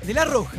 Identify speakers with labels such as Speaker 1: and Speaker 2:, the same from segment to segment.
Speaker 1: de La Roja.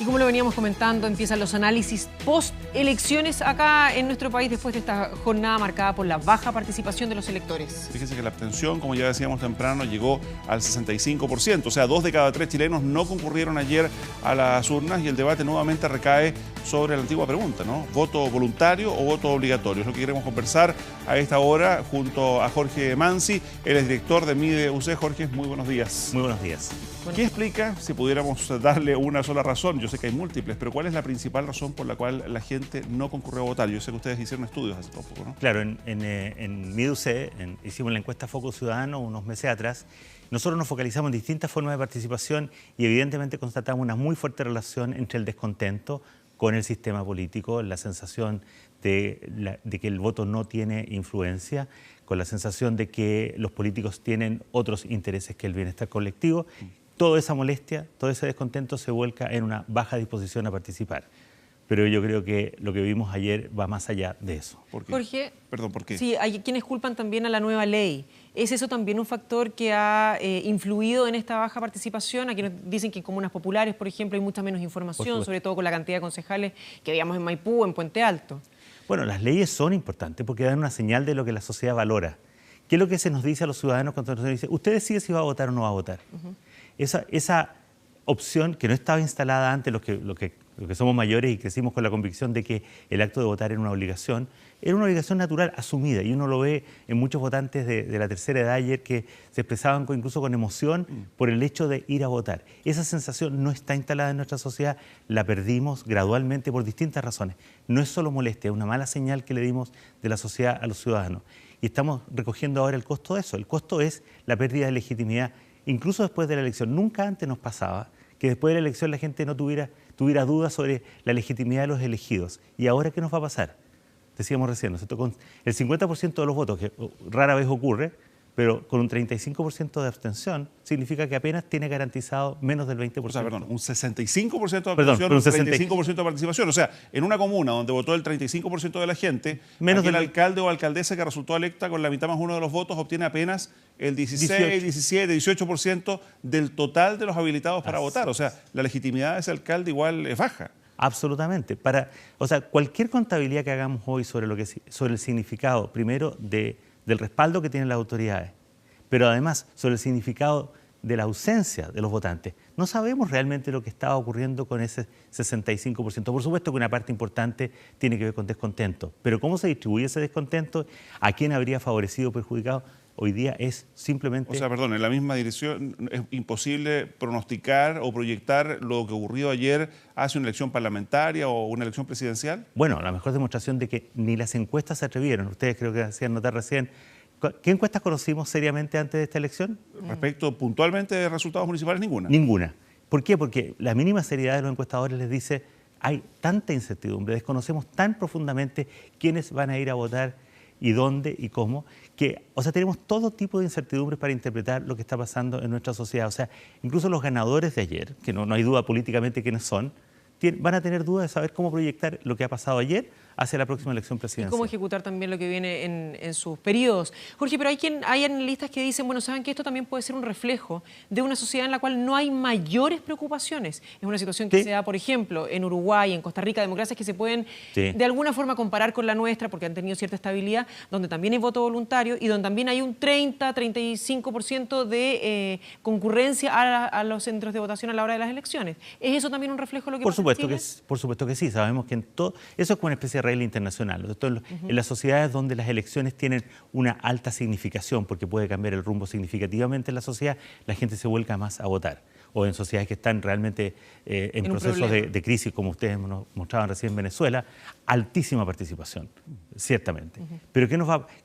Speaker 2: Y como lo veníamos comentando, empiezan los análisis post-elecciones acá en nuestro país después de esta jornada marcada por la baja participación de los electores.
Speaker 3: Fíjense que la abstención, como ya decíamos temprano, llegó al 65%. O sea, 2 de cada 3 chilenos no concurrieron ayer a las urnas y el debate nuevamente recae sobre la antigua pregunta, ¿no? ¿Voto voluntario o voto obligatorio? Es lo que queremos conversar a esta hora junto a Jorge Mansi. Él es director de MIDE UC. Jorge, muy buenos días.
Speaker 4: Muy buenos días.
Speaker 3: ¿Qué explica, si pudiéramos darle una sola razón? Yo sé que hay múltiples, pero ¿cuál es la principal razón por la cual la gente no concurrió a votar? Yo sé que ustedes hicieron estudios hace poco, ¿no?
Speaker 4: Claro, en MIDUC hicimos la encuesta Focus Ciudadano unos meses atrás. Nosotros nos focalizamos en distintas formas de participación y evidentemente constatamos una muy fuerte relación entre el descontento con el sistema político, la sensación de que el voto no tiene influencia, con la sensación de que los políticos tienen otros intereses que el bienestar colectivo. Toda esa molestia, todo ese descontento se vuelca en una baja disposición a participar. Pero yo creo que lo que vimos ayer va más allá de eso.
Speaker 3: ¿Por qué?
Speaker 2: Jorge,
Speaker 3: Perdón, ¿por qué?
Speaker 2: Sí, hay quienes culpan también a la nueva ley. ¿Es eso también un factor que ha influido en esta baja participación? Aquí nos dicen que en comunas populares, por ejemplo, hay mucha menos información, sobre todo con la cantidad de concejales que veíamos en Maipú o en Puente Alto. Bueno,
Speaker 4: las leyes son importantes porque dan una señal de lo que la sociedad valora. ¿Qué es lo que se nos dice a los ciudadanos cuando nos dicen, usted decide si va a votar o no va a votar? Esa opción que no estaba instalada antes, los que somos mayores y crecimos con la convicción de que el acto de votar era una obligación natural asumida, y uno lo ve en muchos votantes de la tercera edad ayer que se expresaban incluso con emoción por el hecho de ir a votar. Esa sensación no está instalada en nuestra sociedad, la perdimos gradualmente por distintas razones. No es solo molestia, es una mala señal que le dimos de la sociedad a los ciudadanos. Y estamos recogiendo ahora el costo de eso. El costo es la pérdida de legitimidad, incluso después de la elección. Nunca antes nos pasaba que después de la elección la gente no tuviera dudas sobre la legitimidad de los elegidos. ¿Y ahora qué nos va a pasar? Decíamos recién, ¿no? Con el 50% de los votos, que rara vez ocurre, pero con un 35% de abstención, significa que apenas tiene garantizado menos del 20%.
Speaker 3: O sea, perdón, un 65% de abstención, un 35% de participación. O sea, en una comuna donde votó el 35% de la gente, menos del alcalde o alcaldesa que resultó electa con la mitad más uno de los votos obtiene apenas el 16, 17, 18% del total de los habilitados para votar. O sea, la legitimidad de ese alcalde igual es baja.
Speaker 4: Absolutamente. Cualquier contabilidad que hagamos hoy sobre el significado, primero, del respaldo que tienen las autoridades, pero además sobre el significado de la ausencia de los votantes. No sabemos realmente lo que estaba ocurriendo con ese 65%. Por supuesto que una parte importante tiene que ver con descontento, pero cómo se distribuye ese descontento, a quién habría favorecido o perjudicado, hoy día es simplemente...
Speaker 3: O sea, perdón, en la misma dirección es imposible pronosticar o proyectar lo que ocurrió ayer hacia una elección parlamentaria o una elección presidencial.
Speaker 4: Bueno, la mejor demostración de que ni las encuestas se atrevieron. Ustedes creo que hacían notar recién. ¿Qué encuestas conocimos seriamente antes de esta elección?
Speaker 3: Respecto puntualmente de resultados municipales, ninguna.
Speaker 4: Ninguna. ¿Por qué? Porque la mínima seriedad de los encuestadores les dice, hay tanta incertidumbre, desconocemos tan profundamente quiénes van a ir a votar y dónde y cómo, tenemos todo tipo de incertidumbres para interpretar lo que está pasando en nuestra sociedad. O sea, incluso los ganadores de ayer, que no hay duda políticamente quiénes son, van a tener dudas de saber cómo proyectar lo que ha pasado ayer hacia la próxima elección presidencial.
Speaker 2: Y cómo ejecutar también lo que viene en sus periodos. Jorge, pero hay analistas que dicen, bueno, saben que esto también puede ser un reflejo de una sociedad en la cual no hay mayores preocupaciones. Es una situación que se da, por ejemplo, en Uruguay, en Costa Rica, democracias que se pueden de alguna forma comparar con la nuestra porque han tenido cierta estabilidad, donde también hay voto voluntario y donde también hay un 30-35% de concurrencia a los centros de votación a la hora de las elecciones. ¿Es eso también un reflejo de lo que pasa en Chile?
Speaker 4: Por supuesto que sí. Sabemos que eso es como una especie de regla internacional. En las sociedades donde las elecciones tienen una alta significación, porque puede cambiar el rumbo significativamente en la sociedad, la gente se vuelca más a votar. O en sociedades que están realmente en procesos de crisis, como ustedes nos mostraban recién en Venezuela, altísima participación, ciertamente. Pero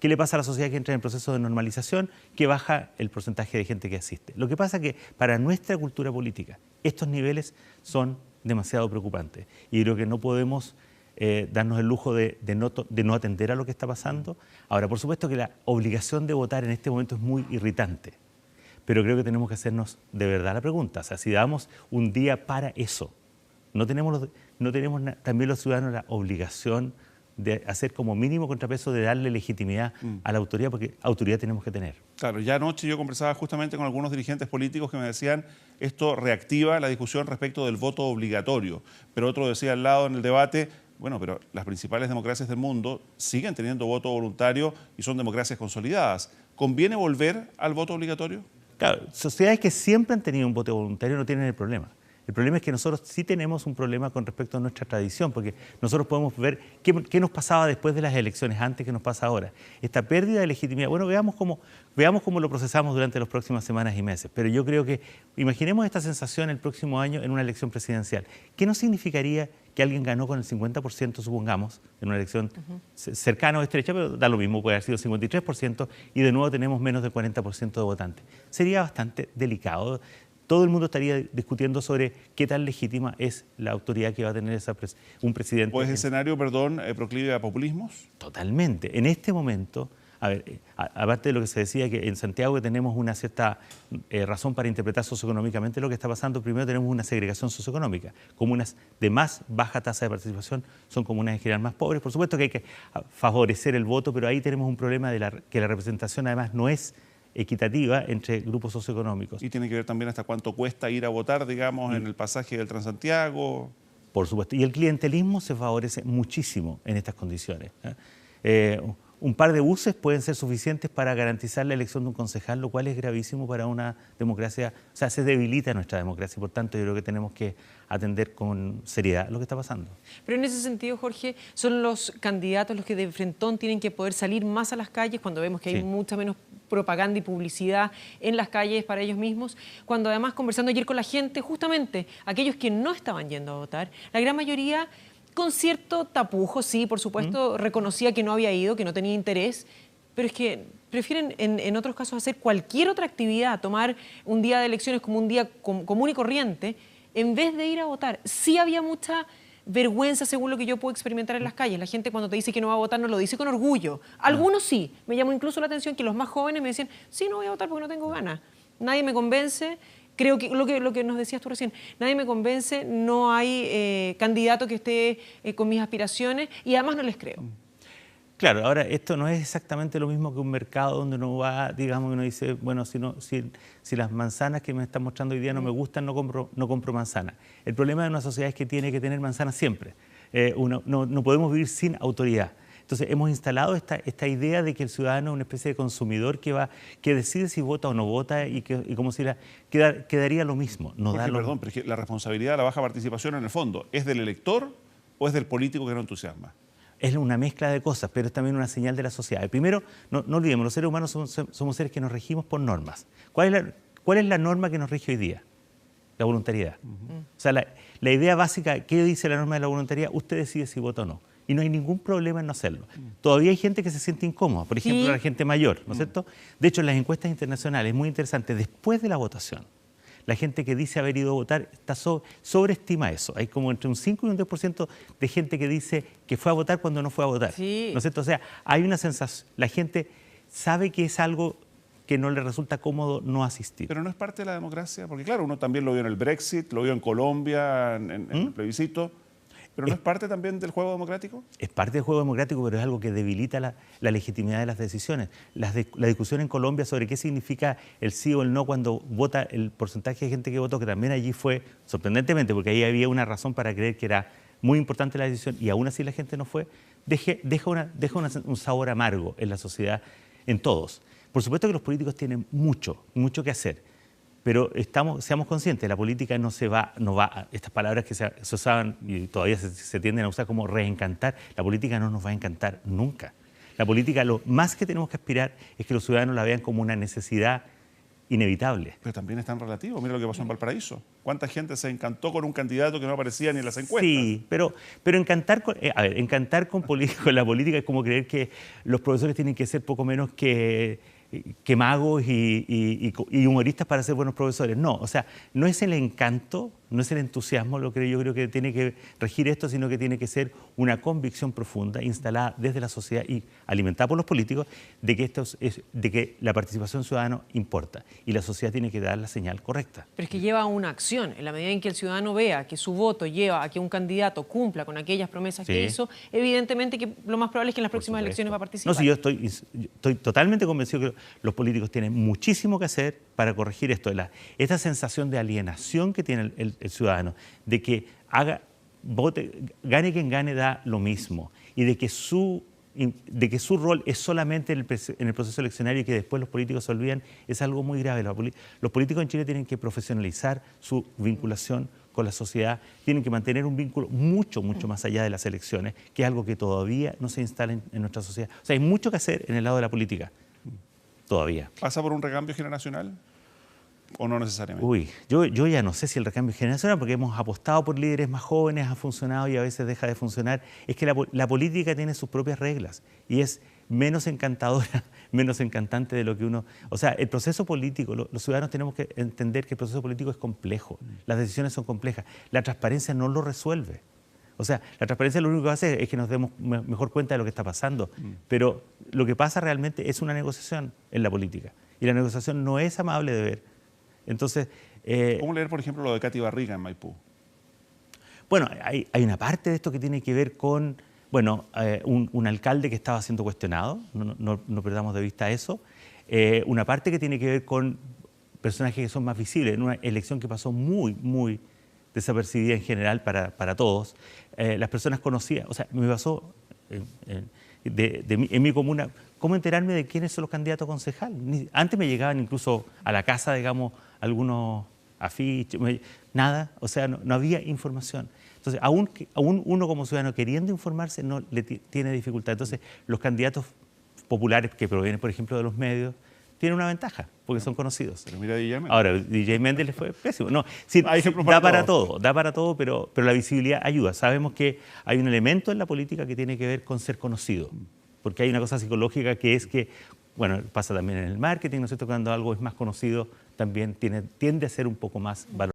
Speaker 4: ¿qué le pasa a la sociedad que entra en proceso de normalización? Que baja el porcentaje de gente que asiste. Lo que pasa es que para nuestra cultura política, estos niveles son demasiado preocupantes. Y creo que no podemos darnos el lujo de no atender a lo que está pasando. Ahora, por supuesto que la obligación de votar en este momento es muy irritante, pero creo que tenemos que hacernos de verdad la pregunta. O sea, si damos un día para eso, ¿no tenemos también los ciudadanos la obligación de hacer como mínimo contrapeso de darle legitimidad a la autoridad, porque autoridad tenemos que tener.
Speaker 3: Claro, ya anoche yo conversaba justamente con algunos dirigentes políticos que me decían esto reactiva la discusión respecto del voto obligatorio, pero otro decía al lado en el debate, bueno, pero las principales democracias del mundo siguen teniendo voto voluntario y son democracias consolidadas. ¿Conviene volver al voto obligatorio?
Speaker 4: Claro, sociedades que siempre han tenido un voto voluntario no tienen el problema. El problema es que nosotros sí tenemos un problema con respecto a nuestra tradición, porque nosotros podemos ver qué nos pasaba después de las elecciones, antes que nos pasa ahora. Esta pérdida de legitimidad, bueno, veamos cómo lo procesamos durante las próximas semanas y meses. Pero yo creo que, imaginemos esta sensación el próximo año en una elección presidencial. ¿Qué no significaría que alguien ganó con el 50%, supongamos, en una elección cercana o estrecha, pero da lo mismo, puede haber sido 53%, y de nuevo tenemos menos del 40% de votantes? Sería bastante delicado. Todo el mundo estaría discutiendo sobre qué tan legítima es la autoridad que va a tener un presidente.
Speaker 3: ¿O es escenario, proclive a populismos?
Speaker 4: Totalmente. En este momento, a ver, aparte de lo que se decía, que en Santiago tenemos una cierta razón para interpretar socioeconómicamente lo que está pasando, primero tenemos una segregación socioeconómica. Comunas de más baja tasa de participación son comunas en general más pobres. Por supuesto que hay que favorecer el voto, pero ahí tenemos un problema de que la representación además no es equitativa entre grupos socioeconómicos.
Speaker 3: Y tiene que ver también hasta cuánto cuesta ir a votar, digamos, en el pasaje del Transantiago.
Speaker 4: Por supuesto. Y el clientelismo se favorece muchísimo en estas condiciones. Un par de buses pueden ser suficientes para garantizar la elección de un concejal, lo cual es gravísimo para una democracia. O sea, se debilita nuestra democracia. Por tanto, yo creo que tenemos que atender con seriedad lo que está pasando.
Speaker 2: Pero en ese sentido, Jorge, son los candidatos los que de frentón tienen que poder salir más a las calles cuando vemos que hay mucha menos propaganda y publicidad en las calles para ellos mismos, cuando además conversando ayer con la gente, justamente aquellos que no estaban yendo a votar, la gran mayoría con cierto tapujo, sí, por supuesto, reconocía que no había ido, que no tenía interés, pero es que prefieren en otros casos hacer cualquier otra actividad, tomar un día de elecciones como un día común y corriente, en vez de ir a votar. Sí había mucha vergüenza, según lo que yo puedo experimentar en las calles. La gente cuando te dice que no va a votar no lo dice con orgullo. Algunos sí. Me llamó incluso la atención que los más jóvenes me decían, sí, no voy a votar porque no tengo ganas. Nadie me convence. Creo que lo que nos decías tú recién, nadie me convence, no hay candidato que esté con mis aspiraciones y además no les creo.
Speaker 4: Claro, ahora esto no es exactamente lo mismo que un mercado donde uno va, digamos, uno dice, bueno, si las manzanas que me están mostrando hoy día no me gustan, no compro manzanas. El problema de una sociedad es que tiene que tener manzanas siempre. No podemos vivir sin autoridad. Entonces hemos instalado esta idea de que el ciudadano es una especie de consumidor que decide si vota o no vota y como si quedaría lo mismo.
Speaker 3: Perdón, pero es que la responsabilidad de la baja participación en el fondo, ¿es del elector o es del político que no entusiasma?
Speaker 4: Es una mezcla de cosas, pero es también una señal de la sociedad. Primero, no olvidemos, los seres humanos somos seres que nos regimos por normas. ¿Cuál es la norma que nos rige hoy día? La voluntariedad. O sea, la idea básica, ¿qué dice la norma de la voluntariedad? Usted decide si vota o no. Y no hay ningún problema en no hacerlo. Todavía hay gente que se siente incómoda, por ejemplo, la gente mayor, ¿no es cierto? De hecho, en las encuestas internacionales, es muy interesante, después de la votación, la gente que dice haber ido a votar sobreestima eso. Hay como entre un 5 y un 10% de gente que dice que fue a votar cuando no fue a votar.
Speaker 2: Sí.
Speaker 4: ¿No es cierto? O sea, hay una sensación, la gente sabe que es algo que no le resulta cómodo no asistir.
Speaker 3: Pero no es parte de la democracia, porque claro, uno también lo vio en el Brexit, lo vio en Colombia, en el plebiscito. ¿Pero no es parte también del juego democrático?
Speaker 4: Es parte del juego democrático, pero es algo que debilita la legitimidad de las decisiones. La discusión en Colombia sobre qué significa el sí o el no cuando vota el porcentaje de gente que votó, que también allí fue sorprendentemente, porque ahí había una razón para creer que era muy importante la decisión y aún así la gente no fue, deja un sabor amargo en la sociedad, en todos. Por supuesto que los políticos tienen mucho que hacer. Pero seamos conscientes, la política no va, estas palabras que se usaban y todavía se tienden a usar como reencantar, la política no nos va a encantar nunca. La política, lo más que tenemos que aspirar es que los ciudadanos la vean como una necesidad inevitable.
Speaker 3: Pero también es tan relativo, mira lo que pasó en Valparaíso. ¿Cuánta gente se encantó con un candidato que no aparecía ni en las encuestas?
Speaker 4: Sí, pero encantar con la política es como creer que los profesores tienen que ser poco menos que magos y humoristas para ser buenos profesores. No, o sea, no es el encanto no es el entusiasmo lo que yo creo que tiene que regir esto, sino que tiene que ser una convicción profunda, instalada desde la sociedad y alimentada por los políticos, de que la participación ciudadana importa y la sociedad tiene que dar la señal correcta.
Speaker 2: Pero es que lleva a una acción. En la medida en que el ciudadano vea que su voto lleva a que un candidato cumpla con aquellas promesas que hizo, evidentemente que lo más probable es que en las próximas elecciones va a participar.
Speaker 4: No, sí, yo estoy totalmente convencido que los políticos tienen muchísimo que hacer para corregir esto. Esta sensación de alienación que tiene el ciudadano, de que vote, gane quien gane, da lo mismo, y de que su rol es solamente en el proceso eleccionario y que después los políticos se olvidan, es algo muy grave. Los políticos en Chile tienen que profesionalizar su vinculación con la sociedad, tienen que mantener un vínculo mucho más allá de las elecciones, que es algo que todavía no se instala en nuestra sociedad. O sea, hay mucho que hacer en el lado de la política, todavía.
Speaker 3: ¿Pasa por un recambio generacional o no necesariamente?
Speaker 4: Uy, yo ya no sé si el recambio generacional, porque hemos apostado por líderes más jóvenes, ha funcionado y a veces deja de funcionar. Es que la política tiene sus propias reglas y es menos encantadora, menos encantante de lo que uno... O sea, el proceso político, los ciudadanos tenemos que entender que el proceso político es complejo, las decisiones son complejas, la transparencia no lo resuelve. O sea, la transparencia lo único que hace es que nos demos mejor cuenta de lo que está pasando, pero lo que pasa realmente es una negociación en la política y la negociación no es amable de ver. Entonces,
Speaker 3: ¿cómo leer, por ejemplo, lo de Katy Barriga en Maipú?
Speaker 4: Bueno, hay una parte de esto que tiene que ver con, bueno, un alcalde que estaba siendo cuestionado, no perdamos de vista eso. Una parte que tiene que ver con personajes que son más visibles, en una elección que pasó muy desapercibida en general para todos. Las personas conocidas, o sea, me pasó en mi comuna, ¿cómo enterarme de quiénes son los candidatos a concejal? Antes me llegaban incluso a la casa, digamos, algunos afiches, nada, o sea, no había información. Entonces, aún uno como ciudadano queriendo informarse no le tiene dificultad. Entonces, los candidatos populares que provienen, por ejemplo, de los medios, tienen una ventaja, porque son conocidos.
Speaker 3: Pero mira DJ Méndez.
Speaker 4: Ahora, DJ Méndez le fue pésimo. No, sí, da para todo, pero la visibilidad ayuda. Sabemos que hay un elemento en la política que tiene que ver con ser conocido, porque hay una cosa psicológica que es que, bueno, pasa también en el marketing, ¿no es cierto? Cuando algo es más conocido, también tiende a ser un poco más valorado.